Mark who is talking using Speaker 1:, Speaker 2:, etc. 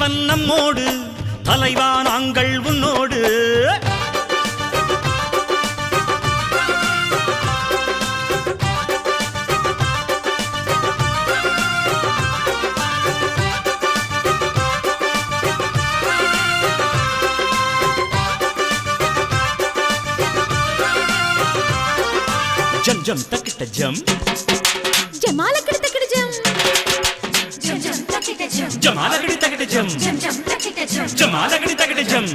Speaker 1: தலைவன் நம்மோடு தலைவா நாங்கள் உன்னோடு ஜம் ஜம் தக்கிட்ட ஜம்
Speaker 2: ஜமாலக்கடி தக்கிட்ட ஜம்
Speaker 1: ஜமாலக்கடி தக்கிட்ட ஜம்
Speaker 2: ஜம் ஜம் தக்கிட்ட ஜம்
Speaker 1: ஜமாலக்கடி தக்கிட்ட ஜம்